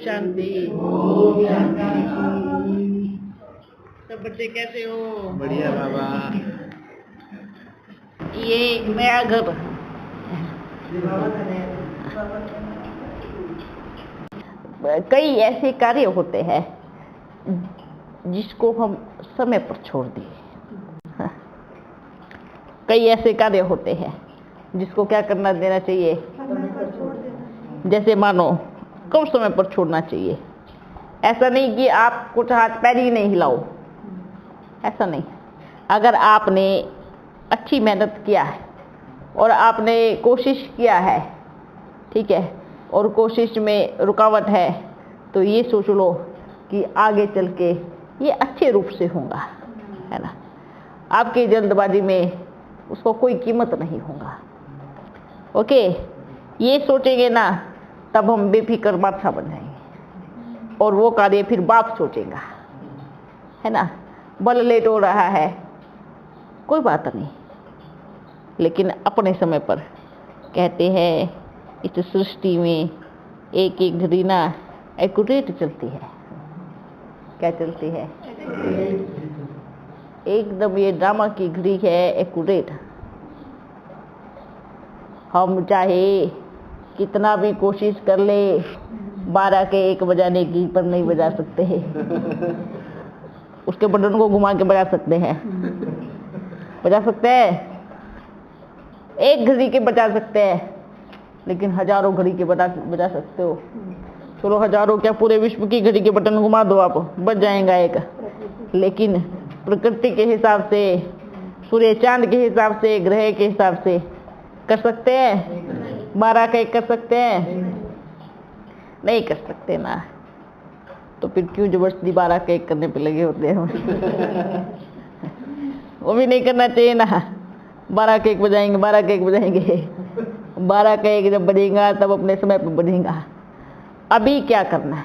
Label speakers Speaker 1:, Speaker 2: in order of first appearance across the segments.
Speaker 1: शांति। सब बच्चे कैसे हो?
Speaker 2: बढ़िया बाबा।
Speaker 1: ये मेरा घर। कई ऐसे कार्य होते हैं जिसको हम समय पर छोड़ दिए। कई ऐसे कार्य होते हैं जिसको क्या करना देना चाहिए, जैसे मानो कम समय पर छोड़ना चाहिए। ऐसा नहीं कि आप कुछ हाथ पैर ही नहीं हिलाओ, ऐसा नहीं। अगर आपने अच्छी मेहनत किया है और आपने कोशिश किया है, ठीक है, और कोशिश में रुकावट है, तो ये सोच लो कि आगे चल के ये अच्छे रूप से होगा, है ना। आपकी जल्दबाजी में उसको कोई कीमत नहीं होगा। ओके, ये सोचेंगे ना, तब हम बेफिक्र बादशाह बन जाएंगे और वो कार्य फिर बाप सोचेगा, है ना। बल लेट हो रहा है, कोई बात नहीं, लेकिन अपने समय पर कहते हैं इस सृष्टि में एक एक घड़ी ना एक्यूरेट चलती है। क्या चलती है? एकदम ये ड्रामा की घड़ी है, एक्यूरेट। हम चाहे कितना भी कोशिश कर ले, 12 के 1 बजाने की, पर नहीं बजा सकते हैं। उसके बटन को घुमा के बजा सकते हैं, बजा सकते हैं। एक घड़ी के बजा सकते हैं, लेकिन हजारों घड़ी के बजा सकते हो। चलो हजारों क्या, पूरे विश्व की घड़ी के बटन घुमा दो आप, बज जाएगा एक। लेकिन प्रकृति के हिसाब से, सूर्य चांद के हिसाब से, ग्रह के हिसाब से कर सकते हैं? 12 का 1 कर सकते हैं? नहीं कर सकते ना। तो फिर क्यों जबरदस्ती 12 का 1 करने पे लगे होते हैं? वो भी नहीं करना चाहिए ना। 12 का 1 बजाएंगे, 12 का 1 बजाएंगे। 12 का 1 जब बजेगा तब अपने समय पर बजेगा। अभी क्या करना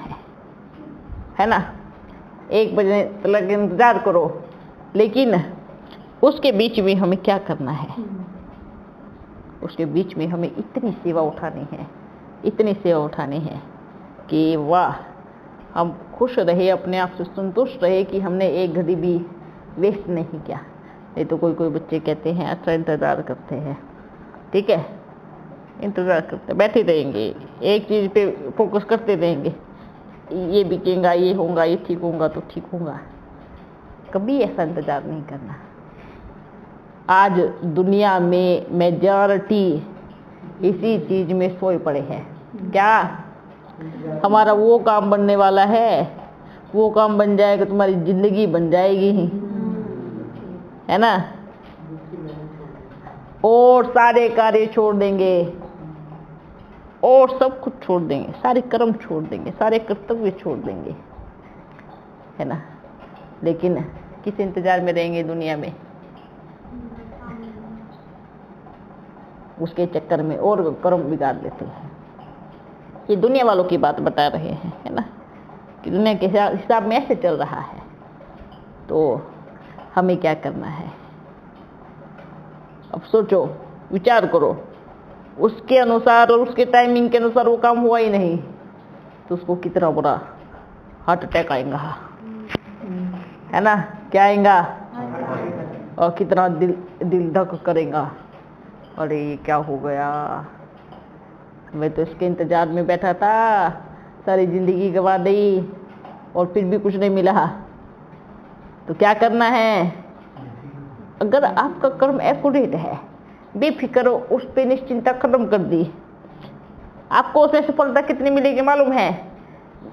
Speaker 1: है ना। 1 बजे तक इंतजार करो, लेकिन उसके बीच में हमें क्या करना है? उसके बीच में हमें इतनी सेवा उठानी है, इतनी सेवा उठानी है कि वाह, हम खुश रहे, अपने आप से संतुष्ट रहे कि हमने 1 घड़ी भी वेस्ट नहीं किया। नहीं तो कोई कोई बच्चे कहते हैं अच्छा इंतज़ार करते हैं, ठीक है, इंतज़ार करते बैठे रहेंगे, एक चीज़ पे फोकस करते रहेंगे, ये बिकेगा, ये होगा, ये ठीक होगा तो ठीक होगा। कभी ऐसा इंतज़ार नहीं करना। आज दुनिया में मेजॉरिटी इसी चीज़ में सोए पड़े हैं। क्या हमारा वो काम बनने वाला है, वो काम बन जाएगा, तुम्हारी ज़िंदगी बन जाएगी ही, है ना। और सारे कार्य छोड़ देंगे और सब कुछ छोड़ देंगे, सारे कर्म छोड़ देंगे, सारे कर्तव्य छोड़ देंगे, है ना। लेकिन किस इंतजार में रहेंगे दुनिया में? उसके चक्कर में और कर्म बिगाड़ लेते हैं। ये दुनिया वालों की बात बता रहे हैं, है ना, कि दुनिया के हिसाब में ऐसे चल रहा है। तो हमें क्या करना है? अब सोचो, विचार करो, उसके अनुसार और उसके टाइमिंग के अनुसार वो काम हुआ ही नहीं तो उसको कितना बुरा हार्ट अटैक आएगा, है ना। क्या आएगा? और कितना दिल धक करेगा, अरे ये क्या हो गया, मैं तो इसके इंतजार में बैठा था, सारी जिंदगी गंवा दी और फिर भी कुछ नहीं मिला। तो क्या करना है? अगर आपका कर्म एक्यूरेट है, बेफिक्र हो, उस पे निश्चिंता खत्म कर दी, आपको उससे सफलता कितनी मिलेगी मालूम है?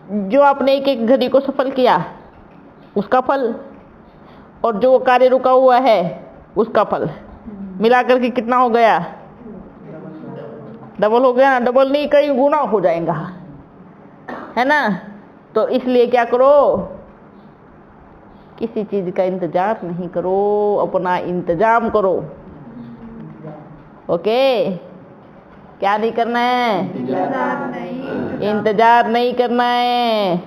Speaker 1: जो आपने एक एक घड़ी को सफल किया उसका फल, और जो कार्य रुका हुआ है उसका फल मिला करके कितना हो गया? डबल हो गया ना। डबल नहीं, कई गुना हो जाएगा, है ना। तो इसलिए क्या करो, किसी चीज का इंतजार नहीं करो, अपना इंतजाम करो। ओके, क्या नहीं करना है? इंतजार नहीं करना है,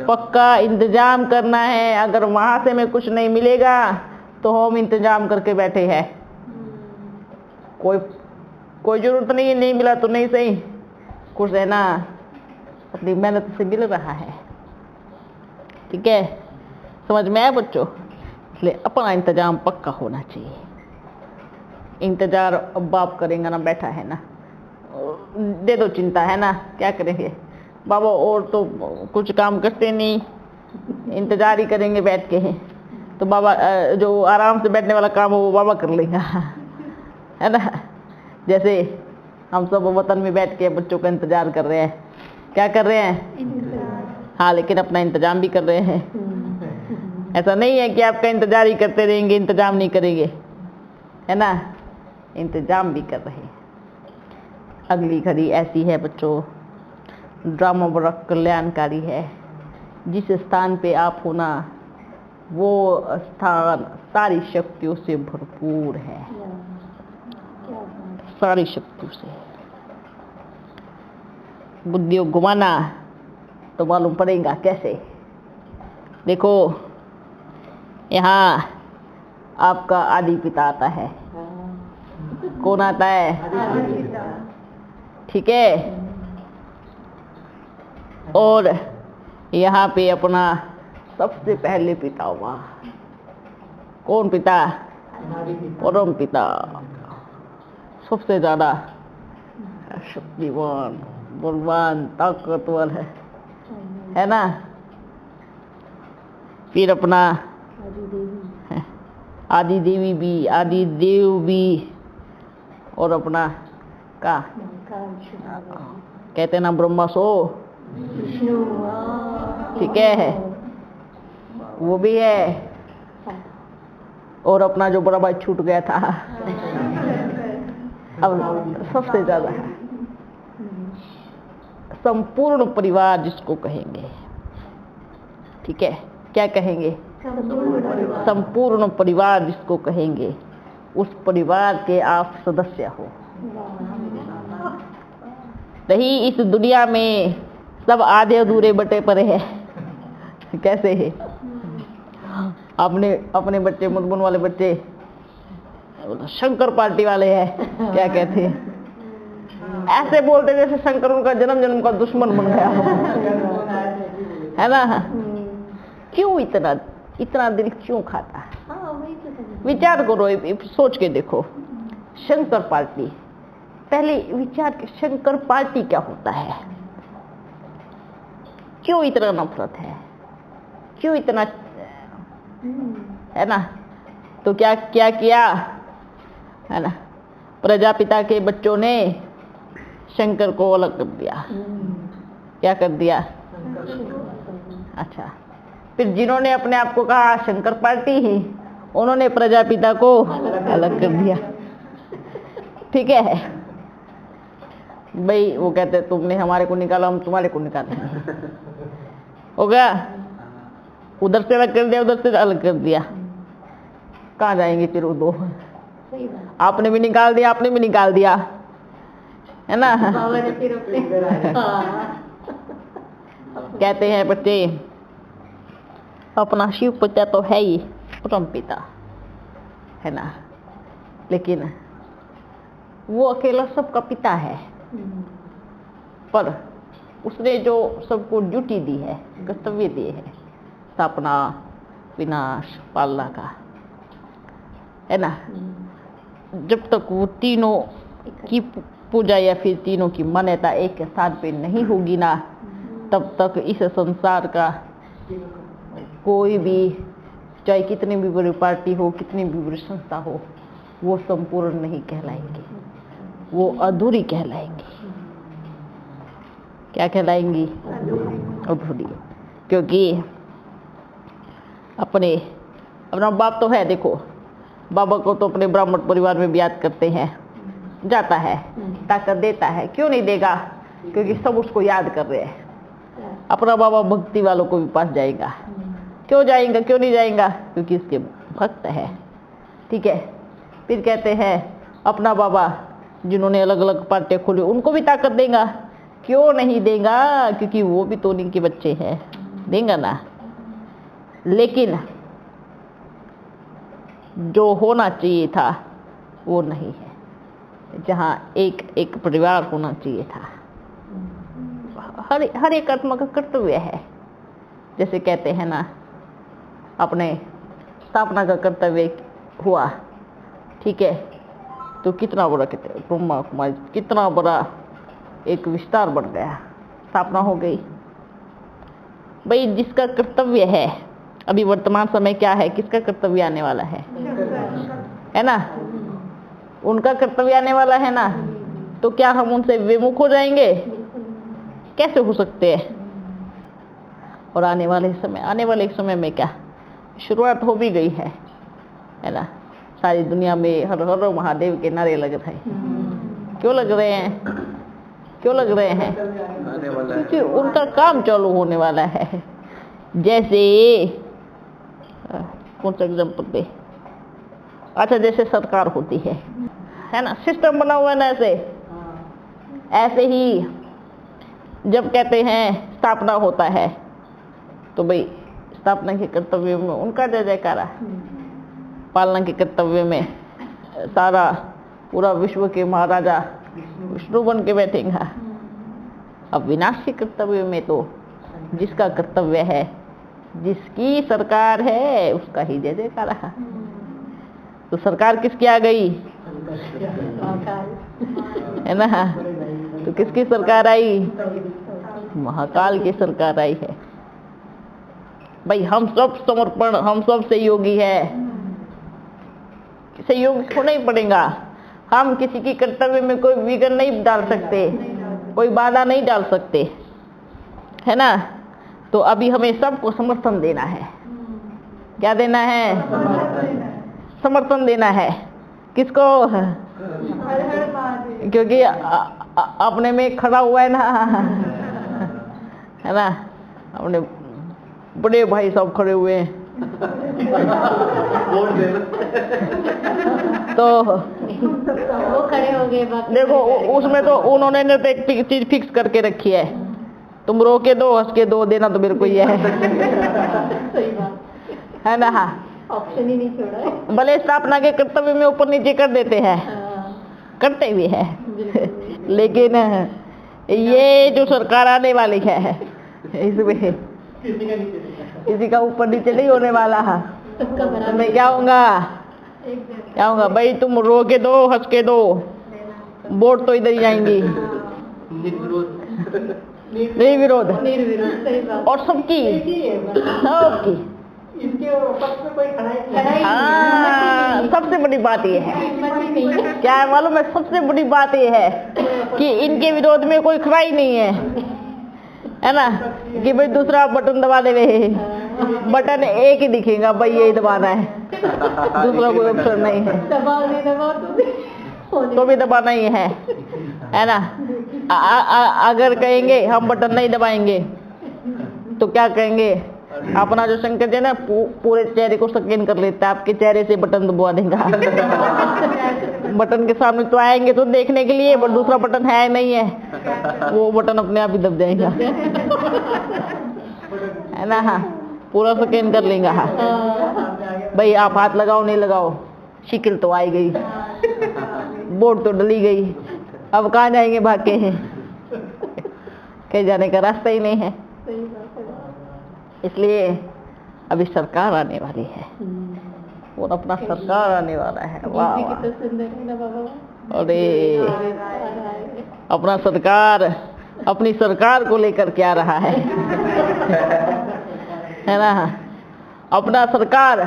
Speaker 1: पक्का इंतजाम करना है। अगर वहां से हमें कुछ नहीं मिलेगा तो हम इंतजाम करके बैठे हैं। कोई जरूरत नहीं है, नहीं मिला तो नहीं सही, खुश है ना। अपनी मेहनत से मिल रहा है। ठीक है, समझ में आया बच्चों? इसलिए अपना इंतजाम पक्का होना चाहिए। इंतजार अब बाप करेंगे ना, बैठा है ना, दे दो चिंता, है ना, क्या करेंगे बाबा, और तो कुछ काम करते नहीं, इंतजार ही करेंगे बैठ के। तो बाबा जो आराम से बैठने वाला काम हो वो बाबा कर लेगा, है ना। जैसे हम सब वतन में बैठ के बच्चों का इंतजार कर रहे हैं, क्या कर रहे हैं? हाँ, लेकिन अपना इंतजाम भी कर रहे हैं। ऐसा नहीं है कि आपका इंतजार ही करते रहेंगे, इंतजाम नहीं करेंगे, है ना, इंतजाम भी कर रहे हैं। अगली घड़ी ऐसी है बच्चों, ड्रामा बड़ा कल्याणकारी है। जिस स्थान पे आप हो ना, वो स्थान सारी शक्तियों से भरपूर है, सारी शक्तियों से। बुद्धि को घुमाना तो मालूम पड़ेगा कैसे। देखो यहाँ आपका आदि पिता आता है। कौन आता है? ठीक है, और यहाँ पे अपना सबसे पहले पिता हुआ, कौन पिता? परम पिता, सबसे ज्यादा शक्तिवान, बलवान, ताकतवर है ना। फिर अपना आदि देवी भी, आदि देव भी, और अपना का कहते ना ब्रह्मा सो, ठीक है, वो भी है। और अपना जो बड़ा भाई छूट गया था, अब सबसे ज्यादा है संपूर्ण परिवार जिसको कहेंगे। ठीक है, क्या कहेंगे? संपूर्ण परिवार जिसको कहेंगे, उस परिवार के आप सदस्य हो। नहीं, इस दुनिया में सब आधे अधूरे बटे पड़े हैं। कैसे है? अपने बच्चे, मुनमुन वाले बच्चे शंकर पार्टी वाले हैं, क्या कहते हैं, ऐसे बोलते जैसे शंकर उनका जन्म जन्म का दुश्मन बन गया हो, है ना। क्यों इतना दिल क्यों खाता है? विचार करो, सोच के देखो। शंकर पार्टी, पहले विचार के, शंकर पार्टी क्या होता है? क्यों इतना नफरत है? क्यों इतना, है ना। तो क्या क्या किया, है ना, प्रजापिता के बच्चों ने शंकर को अलग कर दिया। क्या कर दिया? अच्छा, फिर जिन्होंने अपने आप को कहा शंकर पार्टी ही, उन्होंने प्रजापिता को अलग कर दिया। ठीक है भाई, वो कहते तुमने हमारे को निकाला, हम तुम्हारे को निकाले, हो गया। उधर से अलग कर दिया, उधर से अलग कर दिया, कहाँ जाएंगे फिर वो दो? आपने भी निकाल दिया, आपने भी निकाल दिया, है ना। कहते हैं बच्चे, अपना शिव पिता तो है ही परम पिता, है ना, लेकिन वो अकेला सबका पिता है, पर उसने जो सबको ड्यूटी दी है, कर्तव्य दिए है, स्थापना, विनाश, पालना का, है ना। जब तक वो तीनों की पूजा या फिर तीनों की मान्यता एक स्थान पे नहीं होगी ना, तब तक इस संसार का कोई भी, चाहे कितनी भी बड़ी पार्टी हो, कितनी भी बड़ी संस्था हो, वो संपूर्ण नहीं कहलाएंगी, वो अधूरी कहलाएंगी। क्या कहलाएंगी? अधूरी। क्योंकि अपना बाप तो है, देखो बाबा को तो अपने ब्राह्मण परिवार में भी याद करते हैं, जाता है, ताकत देता है, क्यों नहीं देगा? क्योंकि सब उसको याद कर रहे हैं। अपना बाबा भक्ति वालों को भी पास जाएगा, क्यों जाएगा? क्यों नहीं जाएगा? क्योंकि इसके भक्त है। ठीक है, फिर कहते हैं अपना बाबा जिन्होंने अलग अलग पार्टियां खोली, उनको भी ताकत देगा, क्यों नहीं देगा? क्योंकि वो भी तो उन्हीं के बच्चे हैं, देगा ना। लेकिन जो होना चाहिए था वो नहीं है, जहाँ एक एक परिवार होना चाहिए था, हर एक आत्मा का कर्तव्य है। जैसे कहते हैं ना, अपने स्थापना का कर्तव्य हुआ, ठीक है, तो कितना बड़ा कहते हैं ब्रह्मा कुमारी, कितना बड़ा एक विस्तार बन गया, स्थापना हो गई। भाई जिसका कर्तव्य है, अभी वर्तमान समय क्या है, किसका कर्तव्य आने वाला है ना, उनका कर्तव्य आने वाला है ना, तो क्या हम उनसे विमुख हो जाएंगे? कैसे हो सकते हैं? और आने वाले समय में क्या शुरुआत हो भी गई है ना, सारी दुनिया में हर हर महादेव के नारे लग रहे हैं। क्यों लग रहे हैं? क्योंकि उनका काम चालू होने वाला है। जैसे कौन सा एग्जाम्पल दे, अच्छा जैसे सरकार होती है ना, सिस्टम बना हुआ है ना, ऐसे ही जब कहते हैं स्थापना होता है, तो भाई स्थापना के कर्तव्य में उनका जय जयकारा, पालना के कर्तव्य में सारा पूरा विश्व के महाराजा विष्णु बन के बैठेगा। अब विनाश के कर्तव्य में तो जिसका कर्तव्य है, जिसकी सरकार है, उसका ही जय जयकारा। तो सरकार किसकी आ गई है ना, तो किसकी सरकार आई? महाकाल की सरकार आई है। भाई हम सब समर्पण, हम सब सहयोगी है, सहयोग होना ही पड़ेगा। हम किसी की कर्तव्य में कोई विघ्न नहीं डाल सकते, कोई बाधा नहीं डाल सकते, है ना। तो अभी हमें सबको समर्थन देना है। क्या देना है? समर्थन देना है। किसको? क्योंकि अपने में खड़ा हुआ है ना, अपने बड़े भाई सब खड़े हुए हैं। तो
Speaker 2: वो खड़े हो गए।
Speaker 1: देखो उसमें तो उन्होंने ने तो एक चीज फिक्स करके रखी है, तुम रो के दो, हंस के दो, देना तो मेरे को ये है ना। हाँ,
Speaker 2: ऑप्शन ही नहीं छोड़ा है।
Speaker 1: भले स्थापना के कर्तव्य में ऊपर नीचे कर देते हैं, करते भी है, लेकिन ये जो सरकार आने वाली है, इसमें किसी का ऊपर नीचे नहीं होने वाला है। तो मैं क्या होगा भाई, तुम रो के दो, हंस के दो, वोट तो इधर ही जाएंगी। निर्विरोध और सबकी सबसे बड़ी बात ये है, क्या है मालूम है? सबसे बड़ी बात ये है कि इनके विरोध में कोई खड़ा ही नहीं है ना, कि भाई दूसरा बटन दबा देवे, बटन एक ही दिखेगा भाई, यही दबाना है, दूसरा कोई ऑप्शन नहीं है, तो भी दबाना ही है ना। अगर कहेंगे हम बटन नहीं दबाएंगे तो क्या कहेंगे? अपना जो शंकर जी ना पूरे चेहरे को स्कैन कर लेता है, आपके चेहरे से बटन दबा देगा। बटन के सामने तो आएंगे तो देखने के लिए, बट दूसरा बटन है नहीं है, वो बटन अपने आप ही दब जाएगा, है ना। हाँ, पूरा स्कैन कर लेगा। हाँ भाई, आप हाथ लगाओ नहीं लगाओ, शिकल तो आई गई, बोर्ड तो डली गई, अब कहाँ जाएंगे? भाग के हैं, कहीं जाने का रास्ता ही नहीं है। इसलिए अभी सरकार आने वाली है, और अपना सरकार आने वाला है। वाह वाह, अरे अपना सरकार अपनी सरकार को लेकर के आ रहा है ना। अपना सरकार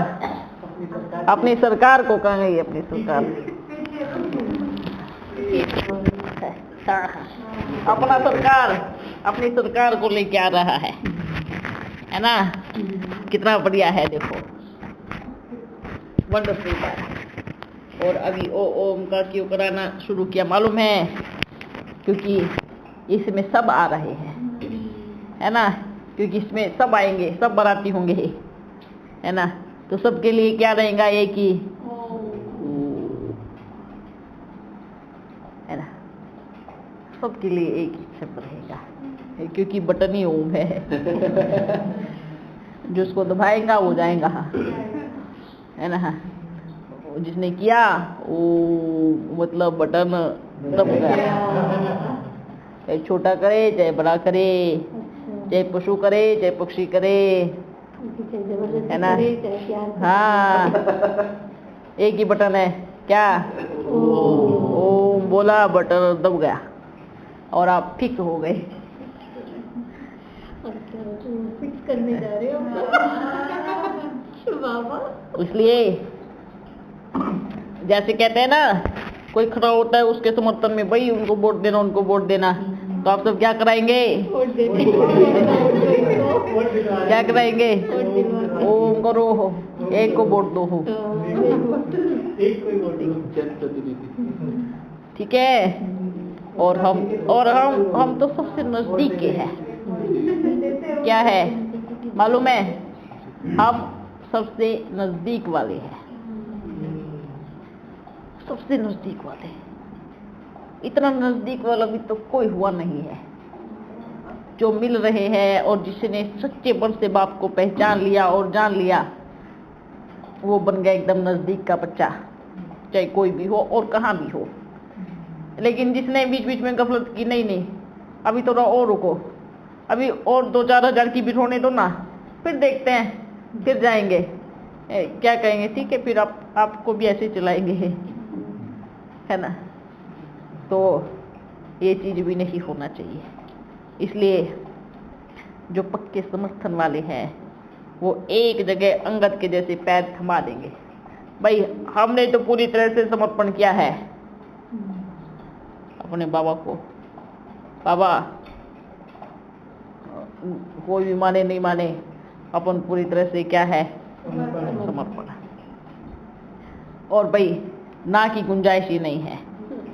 Speaker 1: अपनी सरकार को कहेंगे, अपनी सरकार अपना सरकार अपनी सरकार को लेके आ रहा है ना। कितना बढ़िया है, देखो वंडरफुल बात। और अभी ओम का क्यों कराना शुरू किया मालूम है? क्योंकि इसमें सब आ रहे हैं, है ना, क्योंकि इसमें सब आएंगे, सब बाराती होंगे, है ना। तो सबके लिए क्या रहेगा? एक ही, है ना, सबके लिए एक ही शब्द रहेगा, क्योंकि बटन ही ओम है। जो उसको दबाएगा वो जाएगा, है ना। जिसने किया वो मतलब बटन दब गया, चाहे छोटा करे चाहे बड़ा करे, चाहे पशु करे चाहे पक्षी करे, है ना? हाँ, एक ही बटन है, क्या? ओम बोला, बटन दब गया और आप फिक्स हो गए।
Speaker 2: फिक्स करने जा रहे हो बाबा।
Speaker 1: इसलिए जैसे कहते हैं ना, कोई खड़ा होता है उसके समर्थन में, भाई उनको वोट देना, उनको वोट देना, तो आप सब क्या कराएंगे? क्या कराएंगे? ओम करो, एक को वोट दो, ठीक है? और हम तो सबसे नजदीक के हैं। क्या है मालूम है? हम सबसे नजदीक वाले हैं, सबसे नजदीक वाले। इतना नजदीक वाला भी तो कोई हुआ नहीं है। जो मिल रहे हैं और जिसने सच्चे मन से बाप को पहचान लिया और जान लिया, वो बन गया एकदम नजदीक का बच्चा, चाहे कोई भी हो और कहाँ भी हो। लेकिन जिसने बीच बीच में गफलत की, नहीं अभी थोड़ा और रुको, अभी और 2-4 हज़ार की भी होने दो ना, फिर देखते हैं, फिर जाएंगे, क्या कहेंगे? ठीक है, फिर आपको भी ऐसे चलाएंगे, है ना? तो ये चीज भी नहीं होना चाहिए। इसलिए जो पक्के समर्थन वाले हैं वो एक जगह अंगद के जैसे पैर थमा देंगे। भाई हमने तो पूरी तरह से समर्पण किया है अपने बाबा को। बाबा कोई भी माने नहीं माने, अपन पूरी तरह से क्या है? समर्पण। और भाई ना की गुंजाइश ही नहीं है,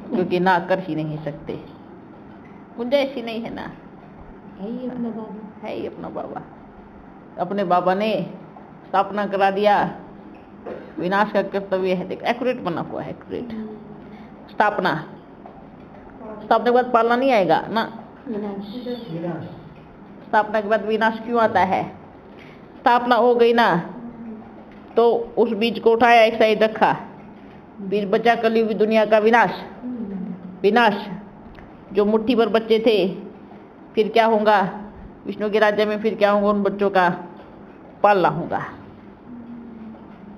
Speaker 1: क्योंकि ना कर ही नहीं सकते, गुंजाइश ही नहीं है ना। है ही अपना बाबा। अपने बाबा ने स्थापना करा दिया, विनाश का कर्तव्य है। देख एक्यूरेट बना हुआ है, एक्यूरेट। स्थापना के बाद पालना नहीं आएगा ना। स्थापना के बाद विनाश क्यों आता है? स्थापना हो गई ना, तो उस बीज को उठाया, एक साइड रखा, बीज बचा कली हुई दुनिया का विनाश। जो मुट्ठी भर बच्चे थे, फिर क्या होगा? विष्णु के राज्य में फिर क्या होगा? उन बच्चों का पालना होगा।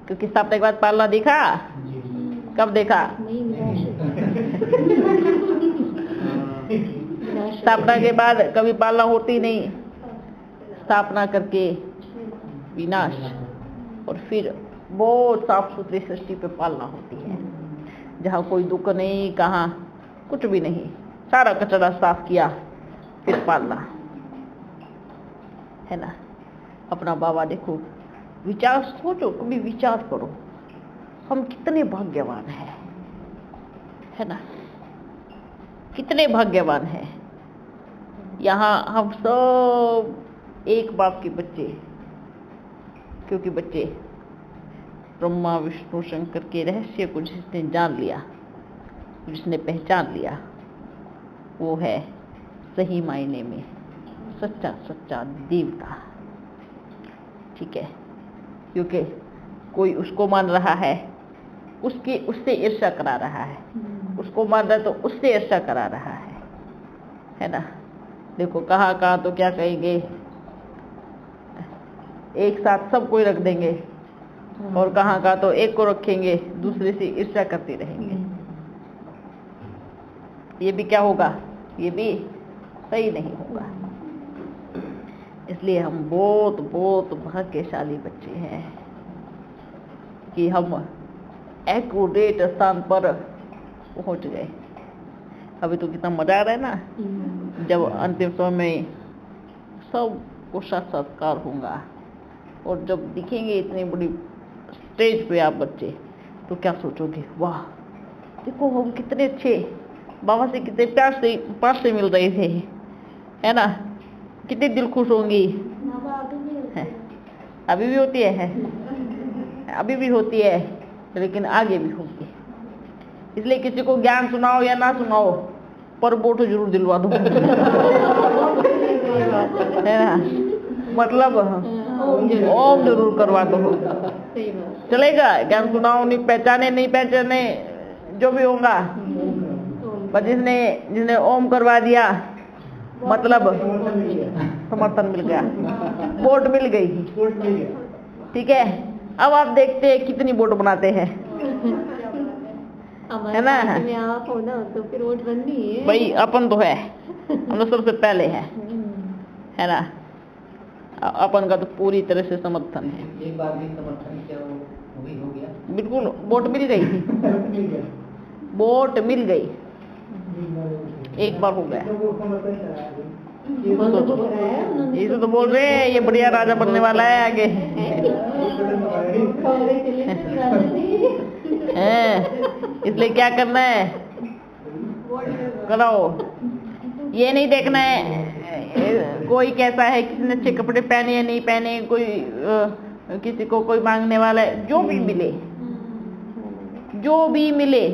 Speaker 1: क्योंकि स्थापना के बाद पालना देखा, कब देखा? स्थापना के बाद कभी पालना होती नहीं। स्थापना करके विनाश, और फिर बहुत साफ सुथरी सृष्टि पे पालना होती है, जहाँ कोई दुख नहीं, कहाँ कुछ भी नहीं, सारा कचरा साफ किया, फिर पालना, है ना? अपना बाबा देखो, विचार सोचो, कभी विचार करो, हम कितने भाग्यवान हैं, है ना? कितने भाग्यवान हैं। यहाँ हम सब एक बाप के बच्चे, क्योंकि बच्चे ब्रह्मा विष्णु शंकर के रहस्य को जिसने जान लिया, जिसने पहचान लिया, वो है सही मायने में सच्चा देवता, ठीक है? क्योंकि कोई उसको मान रहा है, उससे ईर्ष्या करा रहा है, उसको मान रहा है तो उससे ईर्ष्या करा रहा है ना? देखो कहाँ तो क्या कहेंगे, एक साथ सब कोई रख देंगे, और कहाँ तो एक को रखेंगे, दूसरे से ईर्ष्या करते रहेंगे। ये भी क्या होगा? ये भी सही नहीं होगा। इसलिए हम बहुत बहुत भाग्यशाली बच्चे हैं कि हम एक्यूरेट स्थान पर पहुंच गए। अभी तो कितना मजा आ रहा है ना, जब अंतिम समय में सबको साक्षात्कार होगा, और जब दिखेंगे इतनी बड़ी स्टेज पे आप बच्चे, तो क्या सोचोगे? वाह, देखो हम कितने अच्छे बाबा से, कितने प्यार से पास से मिल रहे थे, है ना? कितनी दिल खुश होंगी। अभी भी होती है, अभी भी होती है, लेकिन आगे भी होगी। इसलिए किसी को ज्ञान सुनाओ या ना सुनाओ, पर वोट जरूर दिलवा दो, है ना? मतलब ओम जरूर करवा दो, चलेगा? ज्ञान सुनाओ, नहीं पहचाने जो भी होगा, पर जिसने ओम करवा दिया, मतलब समर्थन मिल गया, वोट मिल गई। ठीक है, अब आप देखते हैं कितनी वोट बनाते हैं, है ना?
Speaker 2: में आप हो ना तो फिर वोट बननी है
Speaker 1: भाई अपन तो है, हम लोग सबसे पहले है ना? अपन का तो पूरी तरह से समर्थन है।
Speaker 3: एक बार भी समर्थन किया वो भी हो गया।
Speaker 1: बिल्कुल, वोट मिल गई, वोट मिल गई, एक बार हो गया। इसे तो बोल रहे हैं ये बढ़िया राजा बनने वाला है आगे। इसलिए क्या करना है, कराओ। ये नहीं देखना है कोई कैसा है, किसी ने अच्छे कपड़े पहने या नहीं पहने, कोई किसी को कोई मांगने वाला है, जो भी मिले, जो भी मिले।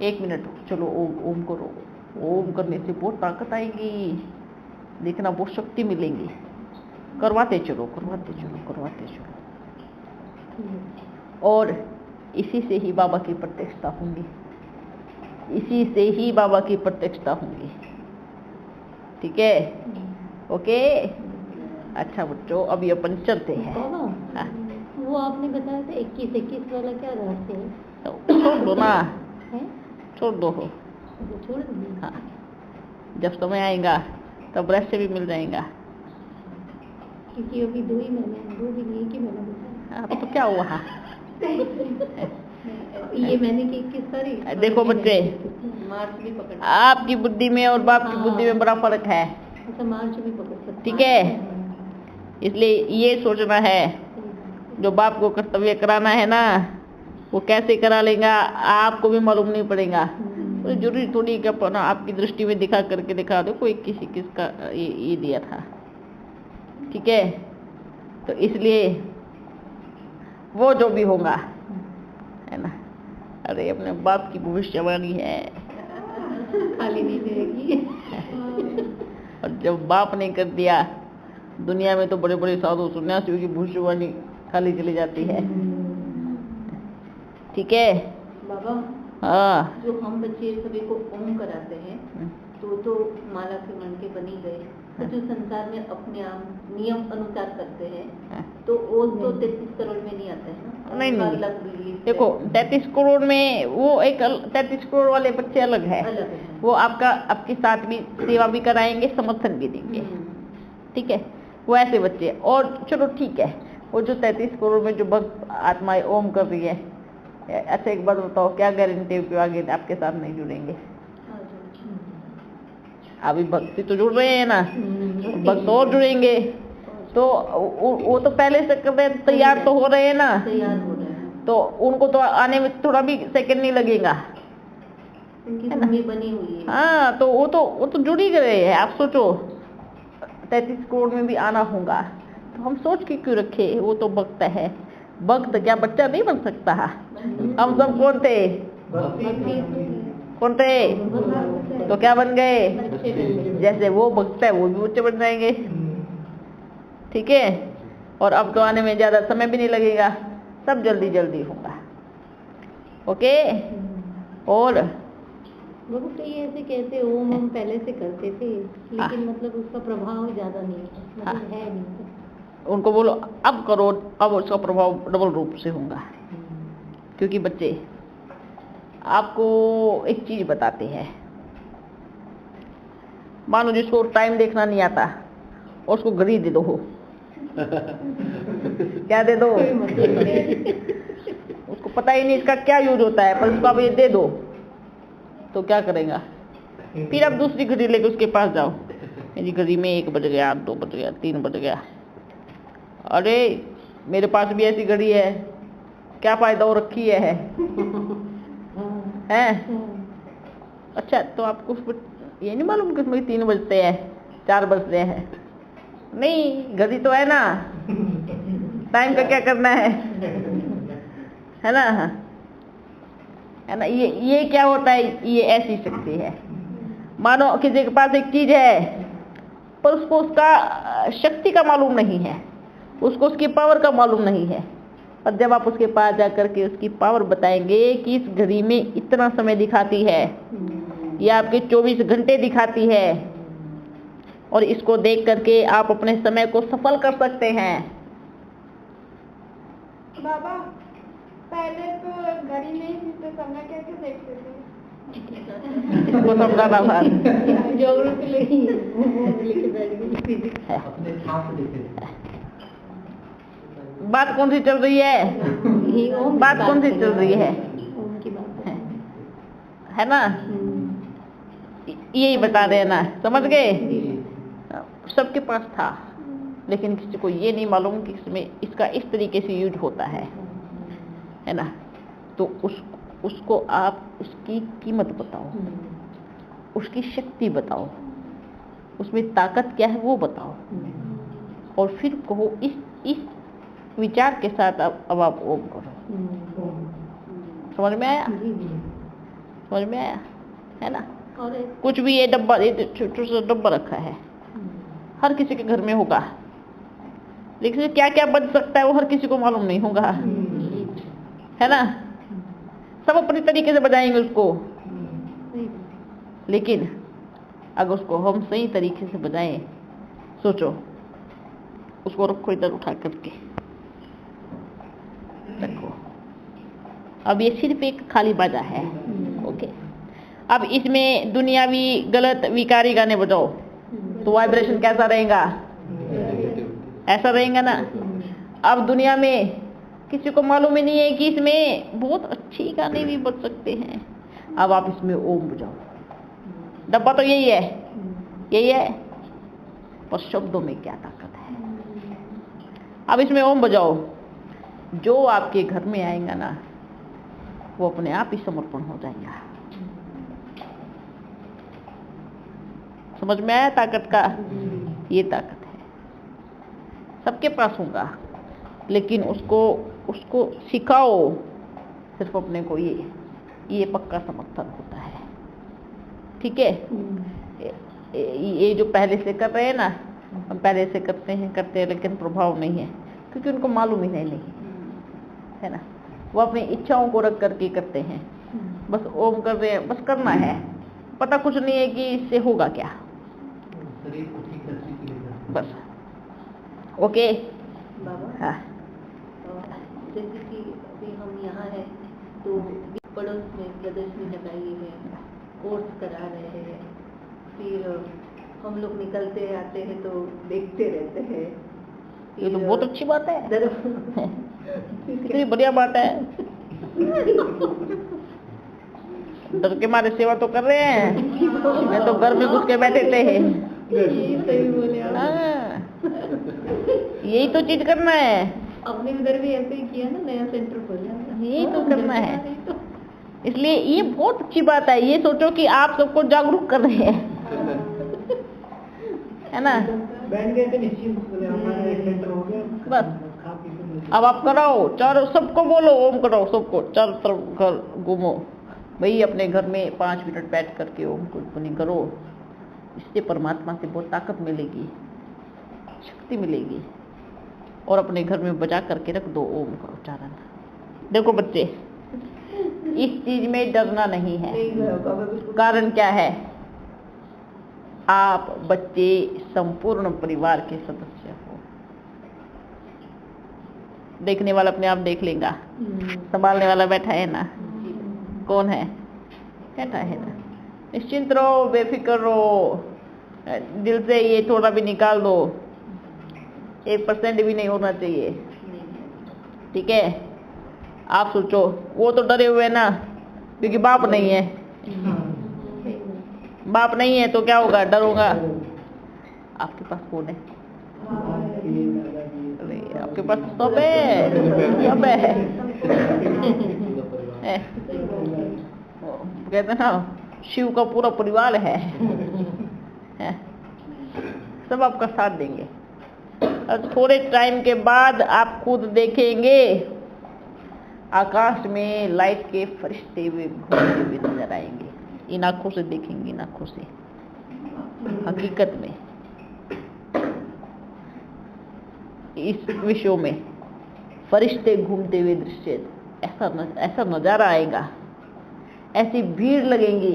Speaker 1: 1 मिनट चलो ओम करो, ओम करने से बहुत ताकत आएगी, देखना बहुत शक्ति मिलेगी। करवाते चलो, करवाते चलो, करवाते चलो। और इसी से ही बाबा की प्रत्यक्षता होंगी, इसी से ही बाबा की प्रत्यक्षता होंगी। ठीक है, ओके। अच्छा बच्चों, अभी अपन चलते हैं। हाँ।
Speaker 2: वो आपने बताया था 21 वाला क्या रहस्य है?
Speaker 1: तो छोड़ दो ना, छोड़ दो हो।
Speaker 2: छोड़ दीजिए।
Speaker 1: हाँ, जब समय आएगा तब रहस्य भी मिल जाएगा।
Speaker 2: क्योंकि अभी 2 ही महीने, 2 भी नहीं कि मैंने बताया।
Speaker 1: हाँ, तो क्या हुआ?
Speaker 2: ये मैंने की 21 तारीख।
Speaker 1: देखो बच्चे,
Speaker 2: मार्च भी पकड़,
Speaker 1: आपकी बुद्धि में और बाप की बुद्धि में बड़ा फर्क है।
Speaker 2: अच्छा मार्च भी पकड़ सकते।
Speaker 1: ठीक है, इसलिए ये सोचना है जो बाप को कर्तव्य कराना है ना, वो कैसे करा लेगा आपको भी मालूम नहीं पड़ेगा। तो जरूरी थोड़ी कि अपन आपकी दृष्टि में दिखा करके दिखा दो कोई किसी किसका ये दिया था। ठीक है, तो इसलिए वो जो भी होगा, है ना, अरे अपने बाप की भविष्यवाणी है,
Speaker 2: खाली नहीं रहेगी।
Speaker 1: और जब बाप ने कर दिया, दुनिया में तो बड़े बड़े साधु सन्यासियों की भविष्यवाणी खाली चली जाती है। ठीक है
Speaker 2: बाबा,
Speaker 1: हाँ,
Speaker 2: जो हम बच्चे सभी को ओम कराते हैं तो माला के मन के बनी गए, तो जो संसार में अपने आप नियम अनुसार करते हैं तो वो तो 33 करोड़ में नहीं आता है ना?
Speaker 1: नहीं नहीं,
Speaker 2: अलग release
Speaker 1: देखो 33 करोड़ में वो एक 33 करोड़ वाले बच्चे अलग है,
Speaker 2: अलग है।
Speaker 1: वो आपके साथ भी सेवा भी कराएंगे, समर्थन भी देंगे। ठीक है, वो ऐसे बच्चे। और चलो ठीक है, वो जो 33 करोड़ में जो भक्त आत्माएं ओम कर रही है, अच्छा एक बात बताओ, क्या गारंटी है कि आगे आपके साथ नहीं जुड़ेंगे? अभी भक्ति तो जुड़ रहे हैं ना, भक्त और जुड़ेंगे, तो वो तो पहले से कर रहे, तैयार तो हो रहे हैं ना,
Speaker 2: तैयार हो रहे हैं,
Speaker 1: तो उनको तो आने में थोड़ा भी सेकंड नहीं लगेगा।
Speaker 2: उनकी भूमि बनी हुई है।
Speaker 1: हाँ, तो वो तो जुड़ ही गए हैं। आप सोचो 33 करोड़ में भी आना होगा, तो हम सोच के क्यों रखे, वो तो भक्त है। भक्त क्या बच्चा नहीं बन सकता? हम सब कौन थे? कौन थे? तो क्या बन गए? जैसे वो भक्त है वो भी बच्चे बन जाएंगे। ठीक है, और अब तो आने में ज्यादा समय भी नहीं लगेगा, सब जल्दी जल्दी होगा। ओके। और
Speaker 2: बाबू कई ऐसे कहते ओम हम पहले से करते थे, लेकिन मतलब उसका प्रभाव ज्यादा नहीं है, मतलब है नहीं।
Speaker 1: उनको बोलो अब करो, अब उसका प्रभाव डबल रूप से होगा। क्योंकि बच्चे आपको एक चीज बताते हैं, मानो जिसको टाइम देखना नहीं आता और उसको घड़ी दे दो, क्या दे दो, उसको पता ही नहीं इसका क्या यूज होता है, पर उसको आप ये दे दो तो क्या करेगा? फिर आप दूसरी घड़ी लेके उसके पास जाओ, मेरी घड़ी में 1 बज गया, 2 बज गया, 3 बज गया, अरे मेरे पास भी ऐसी घड़ी है, क्या फायदा हो रखी है? अच्छा, तो आपको ये नहीं मालूम कि उसमें 3 बजते हैं, 4 बजते हैं? नहीं, घड़ी तो है ना, टाइम का क्या करना है ना? है ना? ये क्या होता है? ये ऐसी शक्ति है। मानो किसी के पास एक चीज है, पर उसको उसका शक्ति का मालूम नहीं है, उसको उसकी पावर का मालूम नहीं है, पर जब आप उसके पास जाकर के उसकी पावर बताएंगे कि इस घड़ी में इतना समय दिखाती है, या आपके 24 घंटे दिखाती है, और इसको देख करके आप अपने समय को सफल कर सकते हैं।
Speaker 4: बाबा पहले तो घड़ी नहीं थी तो समय कैसे देखते थे?
Speaker 1: इसको समझाना था।
Speaker 2: ज्योग्राफी लेके बैठ गई।
Speaker 3: अपने हाथ से देखे थे।
Speaker 1: बात कौन सी चल रही है?
Speaker 2: ये ओम
Speaker 1: बात कौन सी चल रही है?
Speaker 2: ओम की बात
Speaker 1: है ना? यही बता रहे हैं ना, समझ गए? सबके पास था, लेकिन किसी को ये नहीं मालूम कि इसमें इसका इस तरीके से यूज होता है ना? तो उसको आप उसकी कीमत बताओ, उसकी शक्ति बताओ, उसमें ताकत क्या है वो बताओ, और फिर कहो इस विचार के साथ अब आप ओम करो। समझ में आया? समझ में आया? है ना?
Speaker 2: और
Speaker 1: कुछ भी ये डब्बा, ये छोटा सा डब्बा रखा है, हर किसी के घर में होगा, लेकिन क्या क्या बन सकता है वो हर किसी को मालूम नहीं होगा, है ना? सब अपने तरीके से बजाएंगे उसको, लेकिन अगर उसको हम सही तरीके से बजाएं, सोचो, उसको रखो इधर उठा करके रखो। अब ये सिर्फ एक खाली बाजा है, ओके? अब इसमें दुनियावी गलत विकारी गाने बजाओ तो वाइब्रेशन कैसा रहेगा? ऐसा रहेगा ना। अब दुनिया में किसी को मालूम ही नहीं है कि इसमें बहुत अच्छी गाने भी बज सकते हैं। अब आप इसमें ओम बजाओ, डब्बा तो यही है, पर शब्दों में क्या ताकत है। अब इसमें ओम बजाओ, जो आपके घर में आएगा ना वो अपने आप ही समर्पण हो जाएगा। समझ में आया ताकत का? ये ताकत है, सबके पास होगा, लेकिन उसको सिखाओ। सिर्फ अपने को ये पक्का समर्थन होता है, ठीक है? ये जो पहले से कर रहे हैं ना, हम पहले से करते हैं, लेकिन प्रभाव नहीं है, क्योंकि उनको मालूम ही नहीं है ना। वो अपनी इच्छाओं को रख करके करते हैं, बस ओम कर रहे हैं, बस करना है, पता कुछ नहीं है कि इससे होगा क्या,
Speaker 3: शरीर को ठीक रखने के लिए
Speaker 1: बस। ओके
Speaker 2: बाबा,
Speaker 1: हाँ,
Speaker 2: जैसे कि अभी हम यहाँ हैं तो पड़ोस में प्रदर्शनी लगाई है, कोर्स करा रहे हैं, फिर हम लोग निकलते आते हैं तो देखते रहते हैं।
Speaker 1: ये तो बहुत अच्छी बात है,
Speaker 2: दर-
Speaker 1: कितनी बढ़िया बात है। डर के मारे सेवा तो कर रहे हैं, मैं तो घर में घुस के बैठे थे।
Speaker 2: ये सही बोले आप।
Speaker 1: हाँ, यही तो चीज करना है,
Speaker 2: अपने उधर भी ऐसे ही किया ना, नया सेंटर खोला,
Speaker 1: यही तो करना है। इसलिए ये बहुत अच्छी बात है। ये सोचो कि आप सबको जागरूक कर रहे हैं, है ना?
Speaker 3: बैठ गए थे निश्चिंत, बोले हमारा एक सेंटर हो गया,
Speaker 1: बस
Speaker 3: खा पी के मिल
Speaker 1: अब आप कराओ, चारों सबको बोलो ओम करो, सबको चारों तरफ घर घूमो भाई, अपने घर में 5 मिनट बैठ करके ओम को ध्वनि करो। इससे परमात्मा से बहुत ताकत मिलेगी, शक्ति मिलेगी, और अपने घर में बजा करके रख दो ओम का उच्चारण। देखो बच्चे, इस चीज में डरना नहीं है। कारण क्या है? आप बच्चे संपूर्ण परिवार के सदस्य हो। देखने वाला अपने आप देख लेगा, संभालने वाला बैठा है ना, कौन है? बैठा है ना। निश्चिंत रहो, बेफिक्र रहो, दिल से ये थोड़ा भी निकाल दो, 1% भी नहीं होना चाहिए, ठीक है? आप सोचो, वो तो डरे हुए ना, क्योंकि बाप नहीं है। बाप नहीं है तो क्या होगा? डर होगा। आपके पास कौन है? अरे आपके पास सब है, सब है। कहते हैं ना, शिव का पूरा परिवार है, सब आपका साथ देंगे। और थोड़े टाइम के बाद आप खुद देखेंगे आकाश में लाइट के फरिश्ते हुए घूमते हुए नजर आएंगे। इन आंखों से देखेंगे, इन आंखों से, हकीकत में इस विश्व में फरिश्ते घूमते हुए दृश्य, ऐसा नजारा आएगा, ऐसी भीड़ लगेंगी।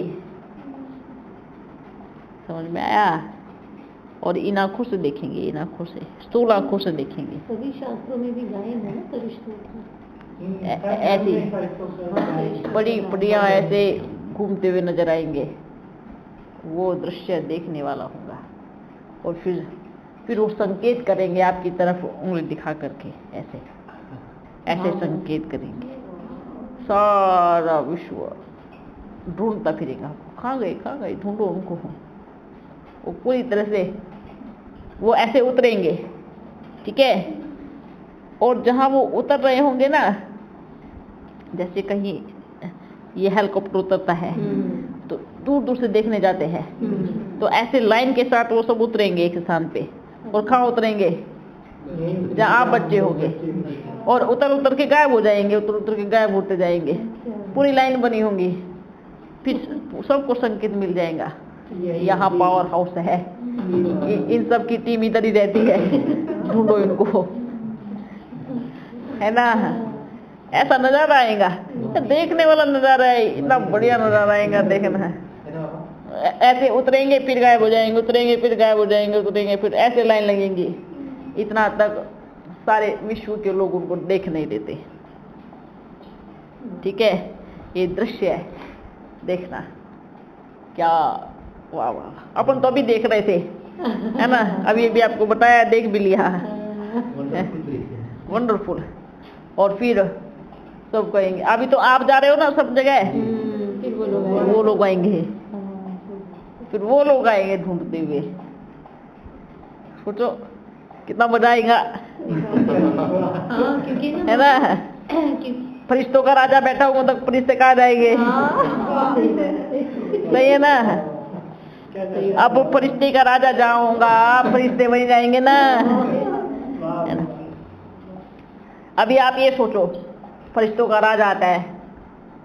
Speaker 1: समझ में आया? और इन आंखों से देखेंगे, इन आंखों से, स्थूल आंखों से देखेंगे।
Speaker 2: सभी शास्त्रों में भी गायन है ना फरिश्तों की।
Speaker 1: ऐसी बड़ी बढ़िया ऐसे घूमते हुए नजर आएंगे, वो दृश्य देखने वाला होगा। और फिर वो संकेत करेंगे आपकी तरफ उंगली दिखा करके, ऐसे ऐसे संकेत करेंगे। सारा विश्व ढूंढता फिरेगा, कहाँ गए, ढूंढो उनको। वो पूरी तरह से वो ऐसे उतरेंगे, ठीक है। और जहां वो उतर रहे होंगे ना, जैसे कहीं ये हेलीकॉप्टर उतरता है तो दूर दूर से देखने जाते हैं, तो ऐसे लाइन के साथ वो सब उतरेंगे एक स्थान पे। और कहाँ उतरेंगे? जहाँ आप बच्चे होंगे, और उतर के गायब हो जाएंगे, उतर के गायब होते जाएंगे। पूरी लाइन बनी होंगी, फिर सबको संकेत मिल जाएगा, यहाँ पावर हाउस है, इन सब की टीम इधर ही रहती है, ढूंढो इनको, है ना। ऐसा नजारा आएगा, देखने वाला नजारा है, इतना बढ़िया नजारा आएगा देखना। ऐसे उतरेंगे फिर गायब हो जाएंगे, उतरेंगे फिर गायब हो जाएंगे, उतरेंगे फिर, ऐसे लाइन लगेंगी। इतना तक सारे विश्व के लोग उनको देख नहीं देते, ठीक है। ये दृश्य है, देखना क्या, वाह वाह। अपन तो अभी देख रहे थे, है ना, अभी भी आपको बताया, देख भी लिया, वंडरफुल। और फिर सब कहेंगे, अभी तो आप जा रहे हो ना सब जगह,
Speaker 2: फिर
Speaker 1: वो लोग आएंगे, फिर वो लोग आएंगे ढूंढते हुए। सोचो कितना मजा आएगा,
Speaker 2: क्योंकि
Speaker 1: है ना। फरिश्तों का राजा बैठा हुआ तक फरिश्ते कहाँ जाएंगे? सही है ना। अब वो फरिश्ते का राजा जाऊंगा, फरिश्ते वहीं जाएंगे ना, है ना। अभी आप ये सोचो, फरिश्तों का राजा आता है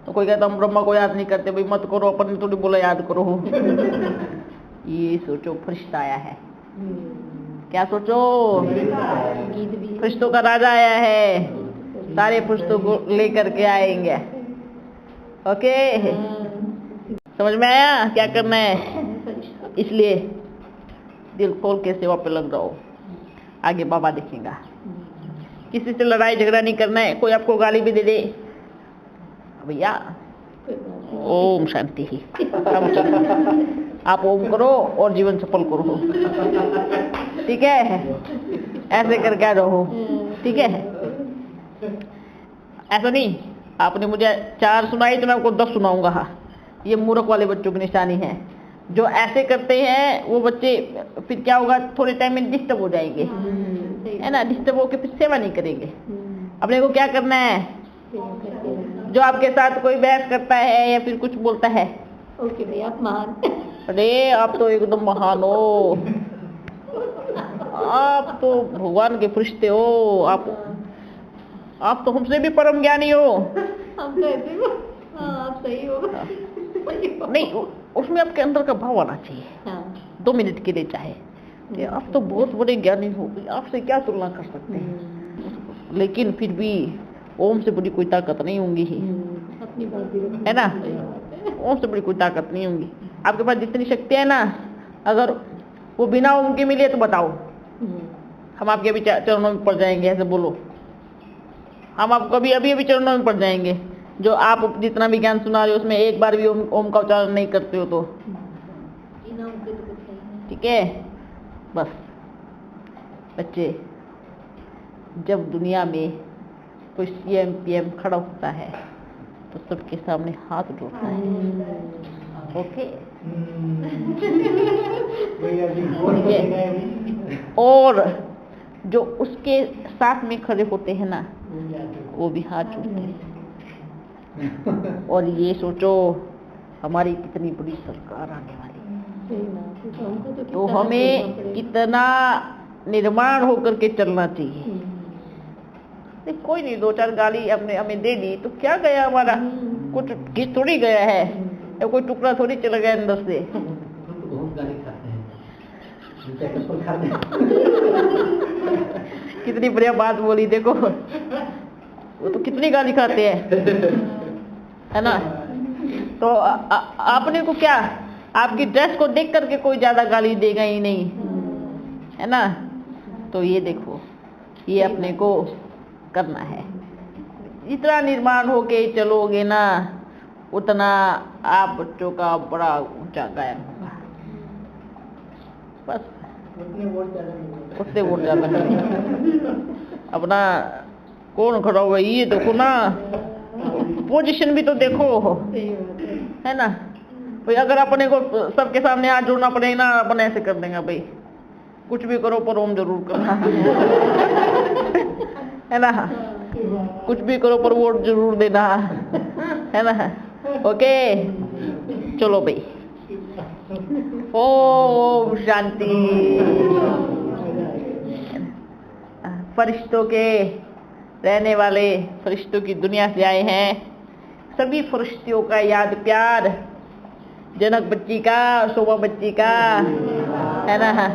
Speaker 1: तो कोई कहता हम ब्रह्मा को याद नहीं करते, भाई मत करो, अपन ने थोड़ी बोला याद करो। ये सोचो फरिश्ता आया है, क्या सोचो, फरिश्तों का राजा आया है, सारे फरिश्तों को लेकर के आएंगे। ओके, समझ में आया क्या करना है? इसलिए दिल खोल के सेवा पे लग जाओ, आगे बाबा देखेगा। किसी से लड़ाई झगड़ा नहीं करना है। कोई आपको गाली भी दे दे, भैया ओम शांति ही, आप ओम करो और जीवन सफल करो, ठीक है। ऐसे करके आ जाओ, ठीक है। ऐसा नहीं आपने मुझे 4 सुनाई तो मैं आपको 10 सुनाऊंगा। ये मूर्ख वाले बच्चों की निशानी है। जो ऐसे करते हैं वो बच्चे फिर क्या होगा, थोड़े टाइम में डिस्टर्ब हो जाएंगे, है ना। डिस्टर्ब होकर फिर सेवा नहीं करेंगे। अपने को क्या करना है, जो आपके साथ कोई बहस करता है या फिर कुछ बोलता है,
Speaker 2: ओके भाई आप महान,
Speaker 1: अरे आप तो एकदम महान हो, आप तो भगवान के फरिश्ते हो, आप तो हमसे भी परम ज्ञानी हो।
Speaker 2: हम तो ऐसे ही, आप सही हो।
Speaker 1: नहीं, उसमें आपके अंदर का भाव आना चाहिए, 2 मिनट के लिए चाहे, आप तो बहुत बड़े ज्ञानी हो, आपसे क्या तुलना कर सकते हैं। लेकिन फिर भी ओम से बड़ी कोई ताकत नहीं होंगी ही,
Speaker 2: अपनी बात भी रखनी
Speaker 1: है ना। ओम से बड़ी कोई ताकत नहीं होंगी। आपके पास जितनी शक्ति है ना, अगर वो बिना ओम के मिले तो बताओ, हम आपके अभी चरणों में पड़ जाएंगे। ऐसे बोलो, हम आपको अभी चरणों में पड़ जाएंगे। जो आप जितना भी ज्ञान सुना रहे हो उसमें एक बार भी ओम का उच्चारण नहीं करते हो तो, ठीक है। बस बच्चे, जब दुनिया में कोई CM PM खड़ा होता है तो सबके सामने हाथ जोड़ता है, ओके। और जो उसके साथ में खड़े होते हैं ना, वो भी हाथ जोड़ते हैं। और ये सोचो हमारी कितनी बड़ी सरकार आने वाली, तो हमें कितना निर्माण होकर के चलना चाहिए। कोई नहीं, 2-4 गाली अपने हमें दे दी तो क्या गया हमारा, कुछ घिस थोड़ी गया है, या कोई टुकड़ा थोड़ी चला गया अंदर से।
Speaker 3: बहुत गाली खाते हैं,
Speaker 1: कितनी बढ़िया बात बोली, देखो वो तो कितनी गाली खाते हैं, है ना। तो आपने को क्या, आपकी ड्रेस को देख करके कोई ज्यादा गाली देगा ही नहीं, है ना। तो ये देखो, ये अपने को करना है। जितना निर्माण होके चलोगे ना, उतना आप बच्चों का बड़ा ऊंचा गायन होगा। बस
Speaker 3: उतने वोट ज्यादा नहीं
Speaker 1: उससे वोट ज्यादा अपना कौन खड़ा हुआ, ये देखो ना, पोजीशन भी तो देखो, है ना भाई। अगर अपने को सबके सामने हाथ जोड़ना पड़ेगा ना, अपन ऐसे कर देंगे भाई, कुछ भी करो पर ओम जरूर करना है ना। कुछ भी करो पर वोट जरूर देना, है ना। ओके, चलो भाई, ओम शांति। फरिश्तों के रहने वाले, फरिश्तों की दुनिया से आए हैं। सभी फरिश्तियों का याद प्यार, जनक बच्ची का, शोभा बच्ची का, है ना।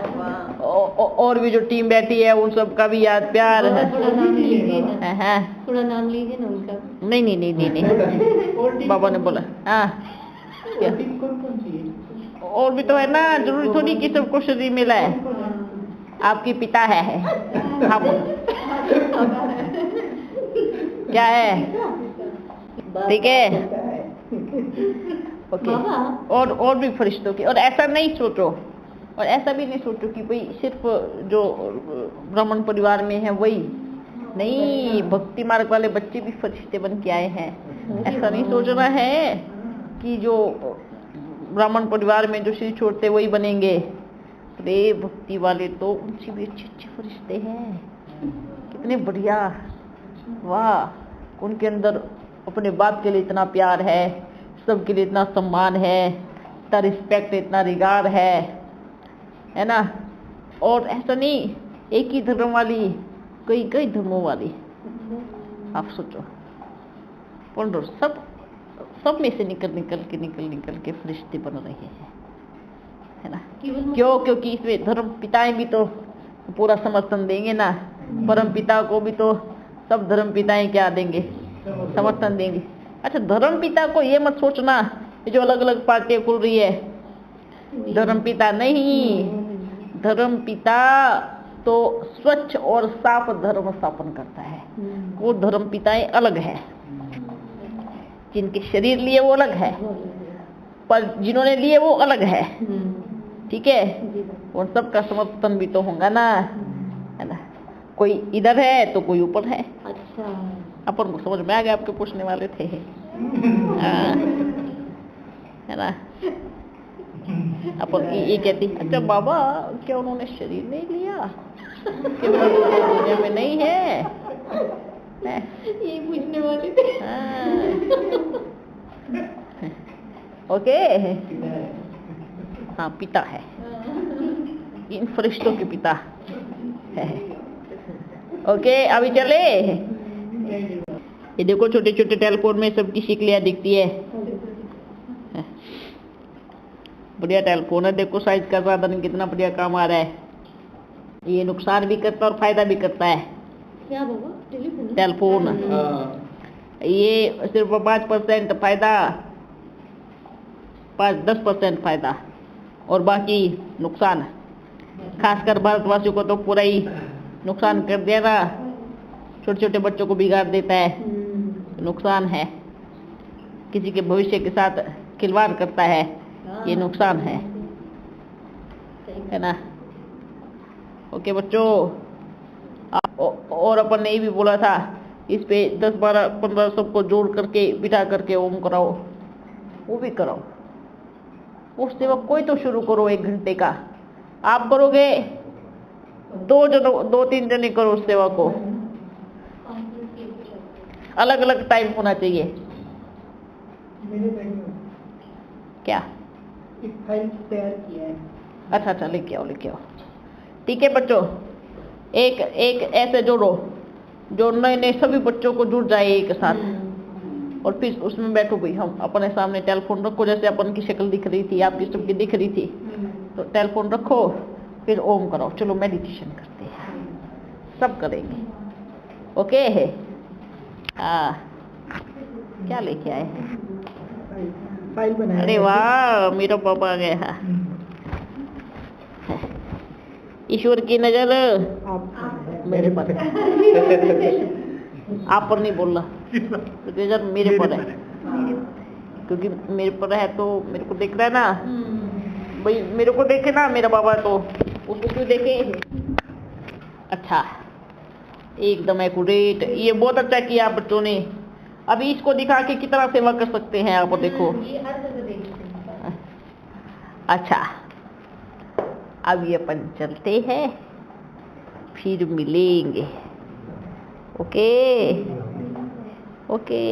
Speaker 1: और भी जो टीम बैठी है उन सब का भी याद प्यार है।
Speaker 2: थोड़ा नाम लीजिए ना,
Speaker 1: हाँ,
Speaker 2: थोड़ा नाम लीजिए ना उनका।
Speaker 1: नहीं नहीं नहीं नहीं नहीं, बाबा ने बोला। हाँ, क्या
Speaker 3: कौन सी है?
Speaker 1: और भी तो है ना, जरूरी थोड़ी कि सबको शरीर मिला है। आपकी पिता है, आप क्या है, ठीक है, ओके। और भी फरिश्तों की। और ऐसा नहीं सोचो, और ऐसा भी नहीं सोचो कि भाई सिर्फ जो ब्राह्मण परिवार में है वही नहीं, भक्ति मार्ग वाले बच्चे भी फरिश्ते बन के आए हैं। ऐसा नहीं सोचना है कि जो ब्राह्मण परिवार में जो श्री छोड़ते वही बनेंगे। अरे भक्ति वाले तो उनसे भी अच्छे अच्छे फरिश्ते हैं, कितने बढ़िया, वाह। उनके अंदर अपने बाप के लिए इतना प्यार है, सबके लिए इतना सम्मान है, इतना रिस्पेक्ट, इतना रिगार्ड है ना। और ऐसा नहीं एक ही धर्म वाली, कई कई धर्मों वाली। आप सोचो, पंडो सब में से निकल के फरिश्ते बन रहे हैं, है ना। क्यों? क्योंकि इसमें धर्म पिताएं भी तो पूरा समर्थन देंगे ना। परम पिता को भी तो सब धर्म पिताएं क्या देंगे, समर्थन देंगे। अच्छा, धर्म पिता को ये मत सोचना जो अलग अलग पार्टियां खुल रही है, धर्म पिता नहीं। धर्म पिता तो स्वच्छ और साफ धर्म स्थापन करता है, वो धर्म पिताएं अलग है। जिनके शरीर लिए वो अलग है, पर जिन्होंने लिए वो अलग है, ठीक है। उन सब का समर्थन भी तो होगा ना, है ना। कोई इधर है तो कोई ऊपर है।
Speaker 2: अच्छा,
Speaker 1: अपन को समझ में आ गया, आपके पूछने वाले थे। है ना। अपन ये कहती, अच्छा बाबा क्या उन्होंने शरीर नहीं लिया, कि दुनिया में नहीं है,
Speaker 2: ये पूछने वाले थे।
Speaker 1: ओके, हाँ पिता है, इन फरिश्तों के पिता है। ओके, अभी चले। ये देखो छोटे छोटे टेलीफोन में सबकी शिकलियाँ दिखती है। बढ़िया टेलीफोन है, देखो साइज का साधन कितना बढ़िया काम आ रहा है। ये नुकसान भी करता है और फायदा भी करता है।
Speaker 2: क्या बाबा?
Speaker 1: टेलीफोन ये सिर्फ 5% फायदा, 5-10% फायदा और बाकी नुकसान। खासकर भारतवासियों को तो पूरा ही नुकसान कर दिया ना, छोटे छोटे बच्चों को बिगाड़ देता है, नुकसान है। किसी के भविष्य के साथ खिलवाड़ करता है, ये नुकसान है ना। ओके बच्चों, और अपन ने ये भी बोला था, इस पे 10, 12, 15 सबको जोड़ करके बिठा करके ओम कराओ, वो भी कराओ। उस सेवा कोई तो शुरू करो, 1 घंटे का। आप करोगे 2-3 जने करो उस सेवा को। अलग अलग टाइम होना चाहिए।
Speaker 3: मेरे बैंक में
Speaker 1: क्या?
Speaker 3: एक फाइल तैयार किया है।
Speaker 1: अच्छा, लेके आओ। ठीक है बच्चों, एक ऐसे जोड़ो जो नए सभी बच्चों को जुड़ जाए एक साथ, और फिर उसमें बैठो भाई। हम अपने सामने टेलीफोन रखो, जैसे अपन की शक्ल दिख रही थी, आपकी सबकी दिख रही थी, तो टेलीफोन रखो, फिर ओम कराओ। चलो मेडिटेशन करते हैं, सब करेंगे। ओके है। हाँ, क्या लेके आए हैं?
Speaker 3: फाइल बनाया।
Speaker 1: अरे वाह, मेरा पापा आ गया है। ईश्वर की नजर
Speaker 3: आप
Speaker 1: मेरे पर है। आप पर नहीं बोल रहा, क्योंकि नजर मेरे पर है, क्योंकि मेरे पर है तो मेरे को देख रहा है ना भाई, मेरे को देखे ना मेरा बाबा, तो उसको क्यों देखे। अच्छा, एकदम एक्यूरेट, ये बहुत अच्छा किया आप बच्चों ने। अभी इसको दिखा के कितना सेवा कर सकते हैं आप, देखो।
Speaker 2: ये हर जगह देखते हैं।
Speaker 1: अच्छा, अब ये अपन चलते हैं, फिर मिलेंगे। Okay okay.